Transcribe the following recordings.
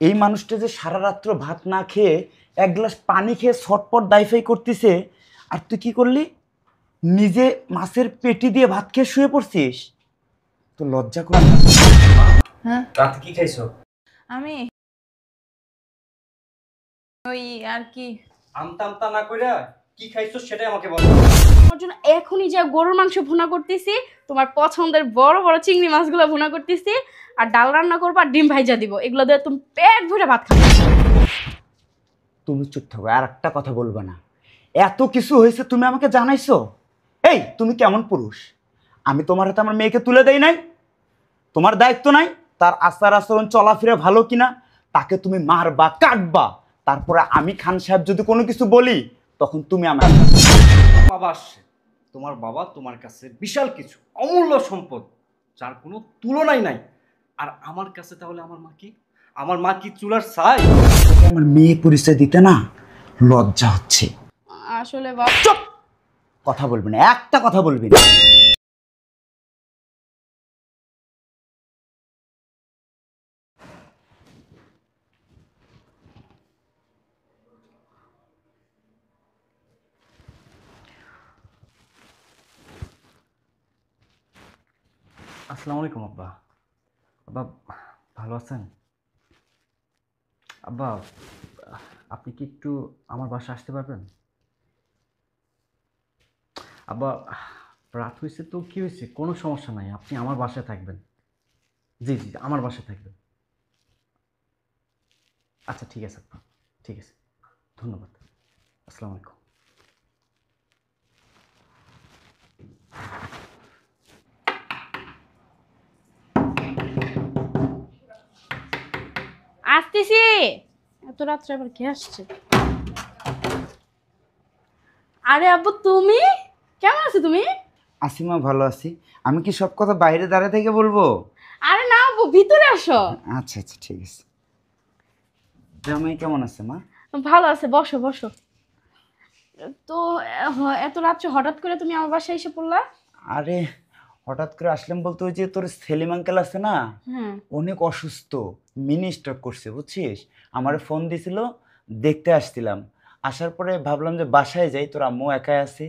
এই মানুষটা যে সারা রাত্র ভাত না খেয়ে এক গ্লাস পানি খেয়ে ছটপট দাইফাই করতেছে, আর তুই কি করলি? নিজে মাছের পেটি দিয়ে ভাত খেয়ে শুয়ে পড়ছিস। তো লজ্জা করে না? হ্যাঁ রাতে কি খাইছো? আমি ওই আর কি আমতা আমতা না কইরা কি খাইছো সেটাই আমাকে বলো। তোমার জন্য এখনই যে গরুর মাংস ভুনা করতেছি, তোমার পছন্দের বড় বড় চিংড়ি মাছগুলো ভুনা করতেছি, আর ডাল রান্না করবো আর ডিম ভাইজা দিব। এগুলো দিয়ে তুমি পেট ভরে ভাত খাবে। তুমি চুপ থাকো, আর একটা কথা বলবে না। এত কিছু হয়েছে তুমি আমাকে জানাইছো? এই তুমি কেমন পুরুষ? আমি তোমার হাতে আমার মেয়েকে তুলে দেই নাই? তোমার দায়িত্ব নাই তার আচার আচরণ চলাফেরা ভালো কিনা? তাকে তুমি মারবা কাটবা, তারপরে আমি খান সাহেব যদি কোনো কিছু বলি তখন তুমি আমার বাবা আসছে, তোমার বাবা তোমার কাছে বিশাল কিছু অমূল্য সম্পদ, যার কোনো তুলনাই নাই। আর আমার কাছে তাহলে আমার মা কি? আমার মা কি চুলার ছাই? আমার মেয়ে পরিচয় দিতে না লজ্জা হচ্ছে। আসলে বাবা চুপ! কথা বলবি না, একটা কথা বলবি না। আসসালামু আলাইকুম আব্বা। আব্বা ভালো আছেন? আব্বা আপনি কি একটু আমার বাসায় আসতে পারবেন? আব্বা রাত হয়েছে তো কি হয়েছে, কোনো সমস্যা নাই, আপনি আমার বাসায় থাকবেন। জি জি আমার বাসায় থাকবেন। আচ্ছা ঠিক আছে আব্বা, ঠিক আছে, ধন্যবাদ। আসসালামু আলাইকুম। আসতেছি। এত রাত্রে আবার কে আসছে? আরে আব্বু, তুমি কেমন আছো? তুমি? আসিমা ভালো আছি। আমি কি সব কথা বাইরে দাঁড়িয়ে থেকে বলবো? আরে না আব্বু, ভিতরে আসো। আচ্ছা আচ্ছা ঠিক আছে। জামাই কেমন আছে মা? ভালো আছে, বসো বসো। তো এত রাত্রে হঠাৎ করে তুমি আমার বাসায় এসে পড়লা? আরে হঠাৎ করে আসলাম বলতে, ওই যে তোর সেলিম আঙ্কেল আছে না, হ্যাঁ। অনেক অসুস্থ, মিনি স্ট্রোক করছে বুঝছিস। আমার ফোন দিছিল, দেখতে আসছিলাম। আসার পরে ভাবলাম যে বাসায় যাই, তোর আম্মু একাই আছে।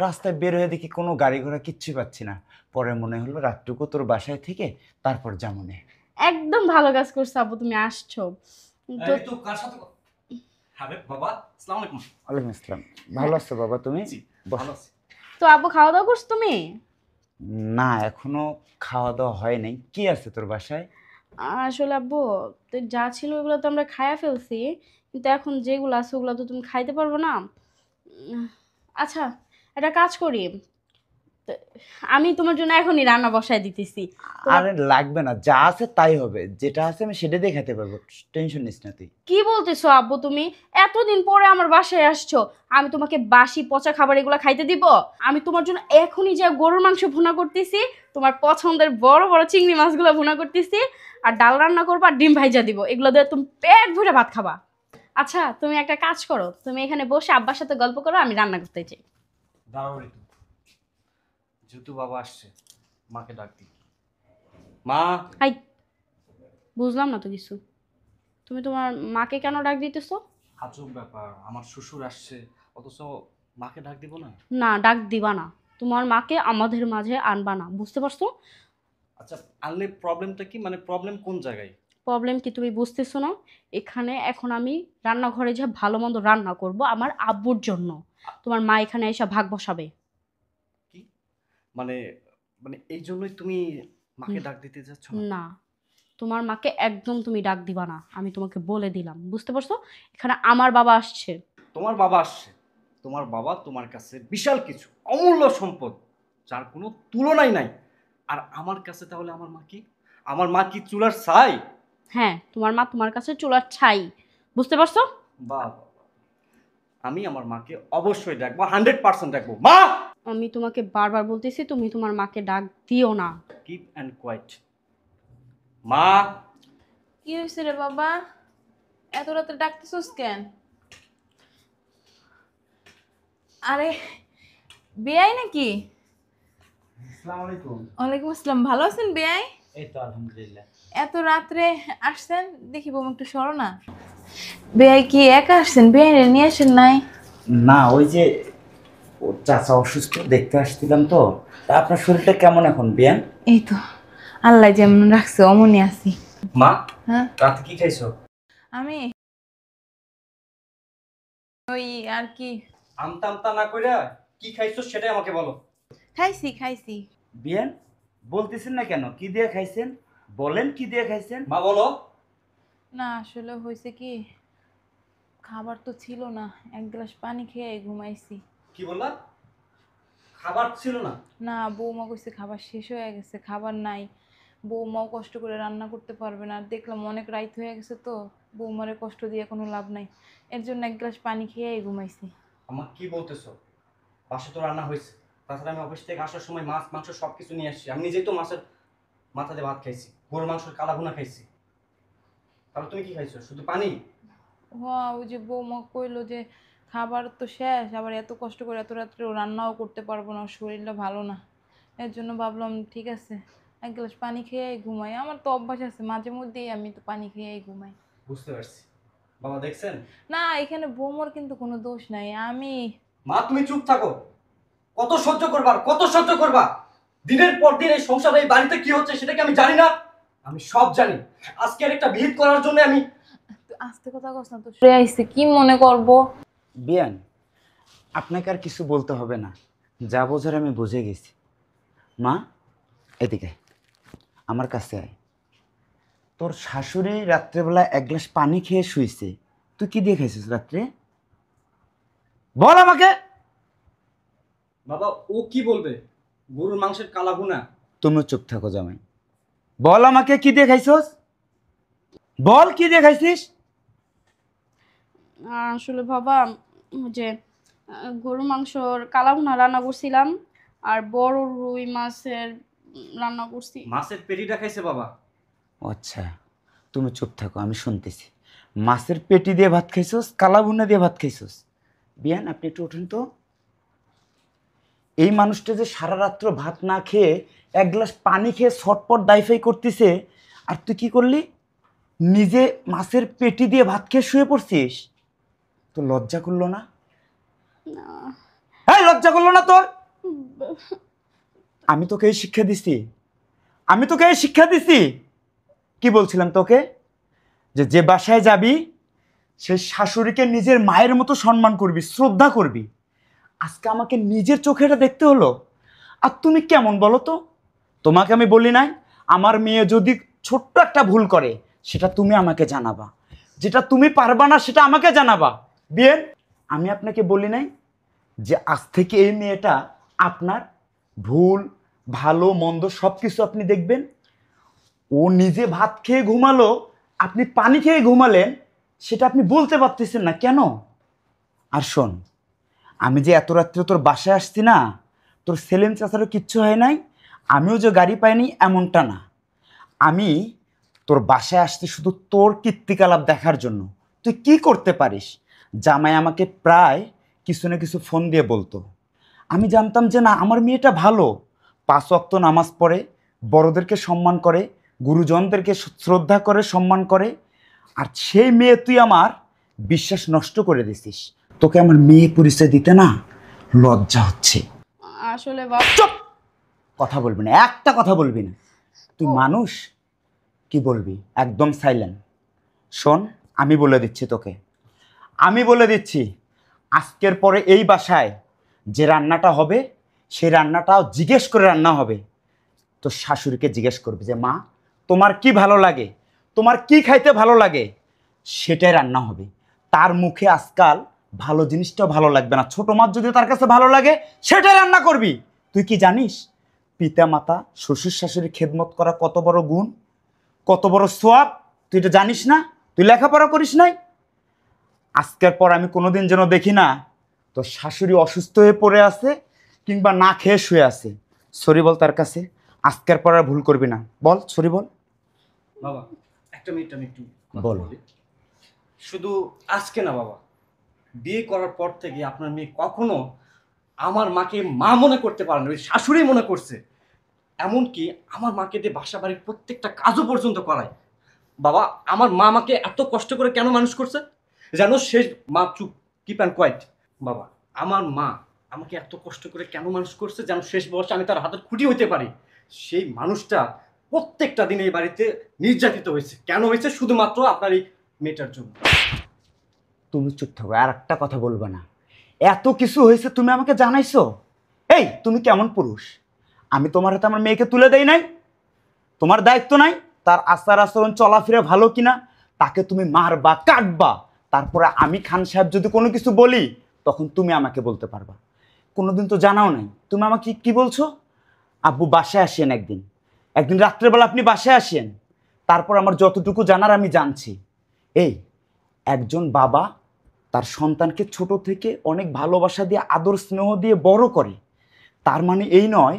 রাস্তায় বের হয়ে দেখি কোনো গাড়ি ঘোড়া কিচ্ছু পাচ্ছি না। পরে মনে হলো রাতটুকু তোর বাসায় থেকে তারপর যামনে। একদম ভালো কাজ করছো আব্বু, তুমি আসছো। তো এই তো কার সাথে হাবিব বাবা, আসসালামু আলাইকুম। ওয়ালাইকুম আসসালাম। ভালো আছো বাবা তুমি? জি বস। ভালো আছি। তো আব্বু, খাওয়া দাওয়া করছো তুমি? না এখনো খাওয়া দাওয়া হয় নাই। কি আছে তোর বাসায়? আসলে আব্বু, তো যা ছিল ওগুলো তো আমরা খাইয়া ফেলছি, কিন্তু এখন যেগুলো আছে ওগুলো তো তুমি খাইতে পারবো না। আচ্ছা, একটা কাজ করি। তো আমি তোমার জন্য এখনই রান্না বসায় দিতেছি। আরে লাগবে না, যা আছে তাই হবে। যেটা আছে আমি সেটা দিয়ে খেতে পারবো, টেনশন নিস না তুই। কি বলতেছো আব্বু তুমি? এতদিন পরে আমার বাসায় আসছো, আমি তোমাকে বাসি পচা খাবার এগুলো খাইতে দিব? আমি তোমার জন্য এখনই যে গরুর মাংস ভুনা করতেছি, তোমার পছন্দের বড় বড় চিংড়ি মাছগুলো ভুনা করতেছি, আর ডাল রান্না করবো আর ডিম ভাইজা দিব। এগুলো দিয়ে তুমি পেট ভরে ভাত খাবা। আচ্ছা, তুমি একটা কাজ করো, তুমি এখানে বসে আব্বার সাথে গল্প করো, আমি রান্না করতে চাই। দাঁড়াও ঋতু, যেহেতু বাবা আসছে মাকে ডাক দিই। মা। হাই, বুঝলাম না তো কিছু। তুমি তোমার মাকে কেন ডাক দিতেছো? আজব ব্যাপার, আমার শ্বশুর আসছে অথচ মাকে ডাক দিব না? না, ডাক দিবা না। তোমার মাকে আমাদের মাঝে আনবা না, বুঝতে পারছো? আচ্ছা আনলে প্রবলেমটা কি, মানে প্রবলেম কোন জায়গায়? প্রবলেম কি তুমি বুঝতেছো না? এখানে এখন আমি রান্নাঘরে যা ভালো মন্দ রান্না করব আমার আব্বুর জন্য, তোমার মা এখানে এসে ভাগ বসাবে। কি মানে, মানে এই জন্যই তুমি মাকে ডাক দিতে যাচ্ছ না? না, তোমার মাকে একদম তুমি ডাক দিবা না, আমি তোমাকে বলে দিলাম, বুঝতে পারছো? এখানে আমার বাবা আসছে। তোমার বাবা আসছে, তোমার বাবা তোমার কাছে বিশাল কিছু অমূল্য সম্পদ, যার কোনো তুলনাই নাই। আর আমার কাছে তাহলে আমার মা কি? আমার মা কি চুলার ছাই? হ্যাঁ, তোমার মা তোমার কাছে চুলার ছাই, বুঝতে পারছো? বাহ, আমি আমার মাকে অবশ্যই ডাকবো, 100% ডাকবো। মা! আমি তোমাকে বারবার বলতেছি তুমি তোমার মাকে ডাক দিও না। Keep and quiet. মা! কি হয়েছে রে বাবা? এত রাতে ডাকতেছস কেন? আরে বেয়াই নাকি? আসসালামু আলাইকুম। ওয়ালাইকুম আসসালাম, ভালো আছেন বেয়াই? এই তো আলহামদুলিল্লাহ। এত রাত্রে আসছেন, দেখি বৌমা একটু সরো না। বেয়াই কি একা আসছেন? বেয়াই নিয়ে আসেন নাই? না, ওই যে ওর চাচা অসুস্থ, দেখতে আসছিলাম তো। তা আপনার শরীরটা কেমন এখন বিয়ান? এই তো আল্লাহ যেমন রাখছে অমনি আছি। মা, হ্যাঁ রাতে কি খাইছো? আমি ওই আর কি আমতা আমতা না কইরা কি খাইছো সেটাই আমাকে বলো। খাইছি খাইছি। বিয়ান বলতেছেন না কেন? কি দিয়ে খাইছেন? বলেন কি দিয়ে খাইছেন? মা বলো। না আসলে হয়েছে কি, খাবার তো ছিল না, এক গ্লাস পানি খেয়ে ঘুমাইছি। কি বললা? খাবার ছিল না? না, বৌমা কইছে খাবার শেষ হয়ে গেছে, খাবার নাই। বৌমাও কষ্ট করে রান্না করতে পারবে না, আর দেখলাম অনেক রাত হয়ে গেছে তো, বৌমারে কষ্ট দিয়ে কোনো লাভ নাই, এর জন্য এক গ্লাস পানি খেয়ে ঘুমাইছি। আমার কি বলতেছো? বাসা তো রান্না হয়েছে। তাছাড়া আমি অফিস থেকে আসার সময় মাছ মাংস সবকিছু নিয়ে আসছি। আমি নিজেই তো মাছের মাথা দিয়ে ভাত খাইছি, গরুর মাংসের কালা ভুনা খাইছি। তাহলে তুমি কি খাইছো? শুধু পানি? হ্যাঁ, ওই যে বৌমা কইলো যে খাবার তো শেষ, আবার এত কষ্ট করে এত রাত্রে ও রান্নাও করতে পারবো না, ওর শরীরটা ভালো না, এর জন্য ভাবলাম ঠিক আছে এক গ্লাস পানি খেয়েই ঘুমাই। আমার তো অভ্যাস আছে, মাঝে মধ্যেই আমি তো পানি খেয়েই ঘুমাই। বুঝতে পারছি। বাবা দেখছেন? না, এখানে বৌমার কিন্তু কোনো দোষ নাই, আমি মা তুমি চুপ থাকো। কত সহ্য করবা আর কত সহ্য করবা? দিনের পর দিন এই সংসারে এই বাড়িতে কি হচ্ছে সেটা কি আমি জানি না? আমি সব জানি। আজকের একটা ভিড় করার জন্য আমি তুই আস্তে কথা কস না তো, সরে আইছে কি মনে করবো। বিয়ান আপনাকে আর কিছু বলতে হবে না, যা বোঝার আমি বুঝে গেছি। মা এদিকে আয়, আমার কাছে আয়। তোর শাশুড়ি রাত্রেবেলা এক গ্লাস পানি খেয়ে শুইছে, তুই কি দিয়ে খাইছিস রাত্রে? বল আমাকে। বাবা ও কি বলবে? গরুর মাংসের কালা ভুনা। তুমিও চুপ থাকো জামাই। বল আমাকে কি দিয়ে খাইছস, বল কি দিয়ে খাইছিস? আসলে বাবা, ওই যে গরুর মাংসর কালাভুনা রান্না করছিলাম, আর বড় রুই মাছের রান্না করছি। মাছের পেটিটা খাইছে বাবা। আচ্ছা তুমি চুপ থাকো, আমি শুনতেছি। মাছের পেটি দিয়ে ভাত খাইছস, কালা ভুনা দিয়ে ভাত খাইছস। বিয়ান আপনি একটু ওঠেন তো। এই মানুষটা যে সারা রাত্র ভাত না খেয়ে এক গ্লাস পানি খেয়ে ছটপট দাইফাই করতেছে, আর তুই কি করলি? নিজে মাছের পেটি দিয়ে ভাত খেয়ে শুয়ে পড়ছিস। তো লজ্জা করলো না? না, হ্যাঁ লজ্জা করলো না তোর? আমি তোকে এই শিক্ষা দিছি, আমি তোকে এই শিক্ষা দিছি। কি বলছিলাম তোকে? যে যে বাসায় যাবি সে শাশুড়িকে নিজের মায়ের মতো সম্মান করবি, শ্রদ্ধা করবি। আজকে আমাকে নিজের চোখে এটা দেখতে হলো। আর তুমি কেমন বলো তো? তোমাকে আমি বলি নাই আমার মেয়ে যদি ছোট্ট একটা ভুল করে সেটা তুমি আমাকে জানাবা, যেটা তুমি পারবা না সেটা আমাকে জানাবা। বিয়েন আমি আপনাকে বলি নাই যে আজ থেকে এই মেয়েটা আপনার ভুল ভালো মন্দ সব কিছু আপনি দেখবেন? ও নিজে ভাত খেয়ে ঘুমালো, আপনি পানি খেয়ে ঘুমালেন, সেটা আপনি বলতে পারতেছেন না কেন? আর শোন, আমি যে এত রাত্রে তোর বাসায় আসছি না, তোর সেলেন চাচারও কিচ্ছু হয় নাই, আমিও যে গাড়ি পাইনি এমনটা না। আমি তোর বাসায় আসছি শুধু তোর কীর্তিকলাপ দেখার জন্য। তুই কি করতে পারিস? জামাই আমাকে প্রায় কিছু না কিছু ফোন দিয়ে বলতো। আমি জানতাম যে না আমার মেয়েটা ভালো, 5 ওয়াক্ত নামাজ পড়ে, বড়দেরকে সম্মান করে, গুরুজনদেরকে শ্রদ্ধা করে সম্মান করে। আর সেই মেয়ে তুই আমার বিশ্বাস নষ্ট করে দিছিস। তোকে আমার মেয়ে পরিচয় দিতে না লজ্জা হচ্ছে। আসলে বাবা, চুপ! কথা বলবি না, একটা কথা বলবি না। তুই মানুষ, কি বলবি? একদম সাইলেন্ট। শোন আমি বলে দিচ্ছি তোকে, আমি বলে দিচ্ছি, আজকের পরে এই বাসায় যে রান্নাটা হবে সেই রান্নাটাও জিজ্ঞেস করে রান্না হবে। তো শাশুড়িকে জিজ্ঞেস করবে যে মা তোমার কি ভালো লাগে, তোমার কি খাইতে ভালো লাগে, সেটাই রান্না হবে। তার মুখে আজকাল ভালো জিনিসটাও ভালো লাগবে না, ছোট মাছ যদি তার কাছে ভালো লাগে সেটাই রান্না করবি। তুই কি জানিস পিতা মাতা শ্বশুর শাশুড়ির খেদমত করা কত বড় গুণ, কত বড় সোয়াব? তুই এটা জানিস না? তুই লেখাপড়া করিস নাই? আজকের পর আমি কোনোদিন যেন দেখি না তোর শাশুড়ি অসুস্থ হয়ে পড়ে আছে কিংবা না খেয়ে শুয়ে আছে। সরি বল তার কাছে, আজকের পর আর ভুল করবি না। বল সরি বল। বাবা একটা মিনিট আমি একটু কথা বল। বলি। শুধু আজকে না বাবা, বিয়ে করার পর থেকে আপনার মেয়ে কখনো আমার মাকে মা মনে করতে পারে না, ওই শাশুড়ি মনে করছে। এমনকি আমার মাকে দিয়ে বাসা বাড়ির প্রত্যেকটা কাজও পর্যন্ত করায়। বাবা, আমার মা আমাকে এত কষ্ট করে কেন মানুষ করছে যেন শেষ মা চুপ, কিপ অ্যান্ড কোয়াইট। বাবা, আমার মা আমাকে এত কষ্ট করে কেন মানুষ করছে যেন শেষ বয়সে আমি তার হাতের খুঁটি হইতে পারি। সেই মানুষটা প্রত্যেকটা দিন এই বাড়িতে নির্যাতিত হয়েছে। কেন হয়েছে? শুধুমাত্র আপনার এই মেয়েটার জন্য। তুমি চুপ থাকো, আর একটা কথা বলবে না। এত কিছু হয়েছে তুমি আমাকে জানাইছো। এই তুমি কেমন পুরুষ? আমি তোমার হাতে আমার মেয়েকে তুলে দেই নাই? তোমার দায়িত্ব নাই তার আচার আচরণ চলাফেরা ভালো কিনা? তাকে তুমি মারবা, কাটবা, তারপরে আমি খান সাহেব যদি কোনো কিছু বলি তখন তুমি আমাকে বলতে পারবা। কোনোদিন তো জানাও নাই। তুমি আমাকে কি বলছো? আব্বু বাসায় আসেন একদিন, একদিন রাত্রেবেলা আপনি বাসায় আসেন, তারপর আমার যতটুকু জানার আমি জানছি। এই একজন বাবা তার সন্তানকে ছোট থেকে অনেক ভালোবাসা দিয়ে আদর স্নেহ দিয়ে বড় করে, তার মানে এই নয়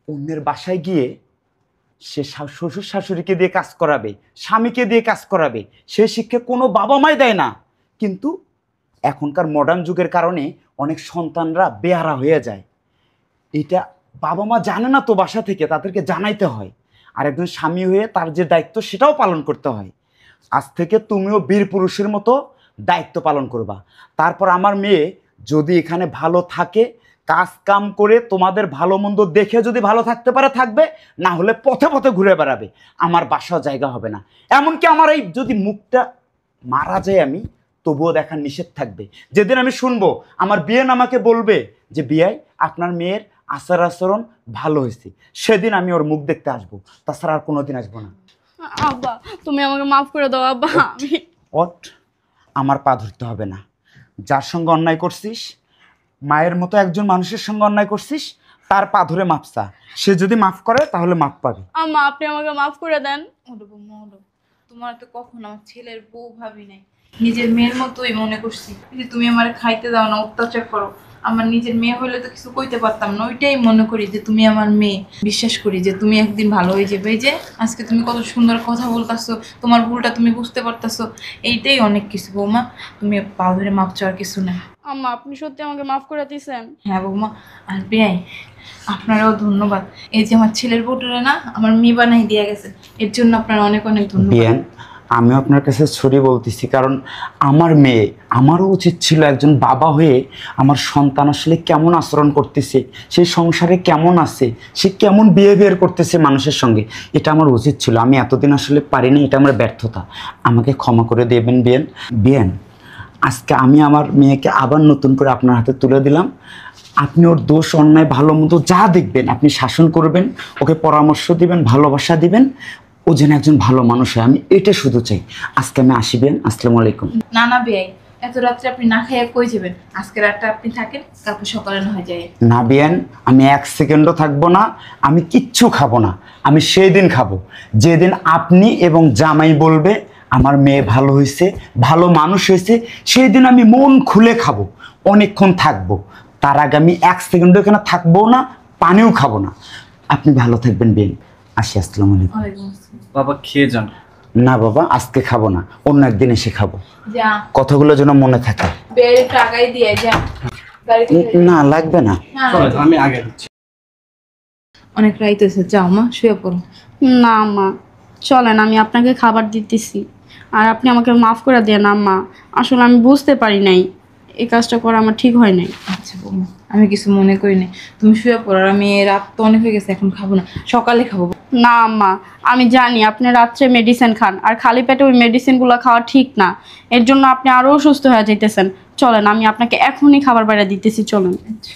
অন্যের বাসায় গিয়ে সে শ্বশুর শাশুড়িকে দিয়ে কাজ করাবে, স্বামীকে দিয়ে কাজ করাবে। সে শিক্ষা কোনো বাবা মাই দেয় না। কিন্তু এখনকার মডার্ন যুগের কারণে অনেক সন্তানরা বেহারা হয়ে যায়। এটা বাবা মা জানে না তো, বাসা থেকে তাদেরকে জানাইতে হয়। আর একজন স্বামী হয়ে তার যে দায়িত্ব সেটাও পালন করতে হয়। আজ থেকে তুমিও বীর পুরুষের মতো দায়িত্ব পালন করবা। তারপর আমার মেয়ে যদি এখানে ভালো থাকে, কাজ কাম করে তোমাদের ভালো মন্দ দেখে যদি ভালো থাকতে পারে থাকবে, না হলে পথে পথে ঘুরে বেড়াবে। আমার বাসাও জায়গা হবে না। এমনকি আমার এই যদি মুখটা মারা যায় আমি, তবুও দেখার নিষেধ থাকবে। যেদিন আমি শুনবো আমার বিয়ে আমাকে বলবে যে বিয়াই আপনার মেয়ের আচার আচরণ ভালো হয়েছে, সেদিন আমি ওর মুখ দেখতে আসবো। তাছাড়া আর কোনোদিন আসবো না। আব্বা তুমি আমাকে মাফ করে দাও আব্বা। আমি ওট, আমার পা ধরতে হবে না। যার সঙ্গে অন্যায় করছিস, মায়ের মতো একজন মানুষের সঙ্গে অন্যায় করছিস, তার পা ধরে মাপ চা। সে যদি মাফ করে তাহলে মাপ পাবে। আম্মা আপনি আমাকে মাফ করে দেন। ওঠো বৌমা ওঠো। তোমার তো কখনো আমার ছেলের বউ ভাবি নাই, নিজের মেয়ের মতোই মনে করছি। এই যে তুমি আমার খাইতে দাও না, অত্যাচার করো, আমার নিজের মেয়ে হইলে তো কিছু কইতে পারতাম না। ওইটাই মনে করি যে তুমি আমার মেয়ে, বিশ্বাস করি যে তুমি একদিন ভালো হয়ে যাবে। এই যে আজকে তুমি কত সুন্দর কথা বলতেছো, তোমার ভুলটা তুমি বুঝতে পারতেছো, এইটাই অনেক কিছু বৌমা। তুমি পা ধরে মাপ চাওয়ার কিছু না। আম্মা আপনি সত্যি আমাকে মাফ করে দিয়েছেন। হ্যাঁ বৌমা। আর বেয়াই আপনারাও ধন্যবাদ। এই যে আমার ছেলের বউটারে না আমার মেয়ে বানাই দিয়ে গেছে, এর জন্য আপনার অনেক অনেক ধন্যবাদ। বিয়ান, আমিও আপনার কাছে ছড়ি বলতেছি, কারণ আমার মেয়ে, আমারও উচিত ছিল একজন বাবা হয়ে আমার সন্তান আসলে কেমন আচরণ করতেছে, সেই সংসারে কেমন আছে, সে কেমন বিহেভিয়ার করতেছে মানুষের সঙ্গে, এটা আমার উচিত ছিল। আমি এতদিন আসলে পারিনি, এটা আমার ব্যর্থতা। আমাকে ক্ষমা করে দেবেন বিয়ান। বিয়ান, আজকে আমি আমার মেয়েকে আবার নতুন করে আপনার হাতে তুলে দিলাম। আপনি ওর দোষ অন্যায় ভালো মন্দ যা দেখবেন আপনি শাসন করবেন, ওকে পরামর্শ দিবেন, ভালোবাসা দিবেন। ও যেন একজন ভালো মানুষ হয়, আমি এটা শুধু চাই। আজকে আমি আসিবেন। আসসালামু আলাইকুম। না না বেয়াই, এত রাত্রে আপনি না খাইয়া কই যাবেন? আজকে রাতটা আপনি থাকেন, তারপর সকালে না হয় যায়। না বিয়ান, আমি এক সেকেন্ডও থাকবো না। আমি কিচ্ছু খাবো না। আমি সেই দিন খাবো যেদিন আপনি এবং জামাই বলবে আমার মেয়ে ভালো হয়েছে, ভালো মানুষ হয়েছে। সেই দিন আমি মন খুলে খাবো, অনেকক্ষণ থাকবো। তার আগে আমি এক সেকেন্ডও এখানে থাকবো না, পানিও খাবো না। আপনি ভালো থাকবেন বিয়ান। আসি, আসসালামু আলাইকুম। ওয়ালাইকুম আসসালাম। বাবা খেয়ে যান। না বাবা, আজকে খাবো না, অন্য একদিন এসে খাবো। যা কথাগুলো যেন মনে থাকে। বেয়াই টাকাই দিয়ে যা গাড়িতে। না লাগবে না। না, চলো, আমি আগে দিচ্ছি। অনেক রাইত হয়েছে, যাও মা শুয়ে পড়ো। না আম্মা চলেন, আমি আপনাকে খাবার দিতেছি। আর আপনি আমাকে মাফ করে দেন আম্মা। আসলে আমি বুঝতে পারি নাই, এই কাজটা করা আমার ঠিক হয় নাই। আচ্ছা বৌমা, আমি কিছু মনে করি নাই, তুমি শুয়ে পড়ো। আর আমি রাত তো অনেক হয়ে গেছে, এখন খাবো না, সকালে খাবো। না আম্মা, আমি জানি আপনি রাত্রে মেডিসিন খান, আর খালি পেটে ওই মেডিসিনগুলো খাওয়া ঠিক না। এর জন্য আপনি আরও অসুস্থ হয়ে যাইতেছেন। চলেন, আমি আপনাকে এখনই খাবার বাইরে দিতেছি, চলুন। আচ্ছা।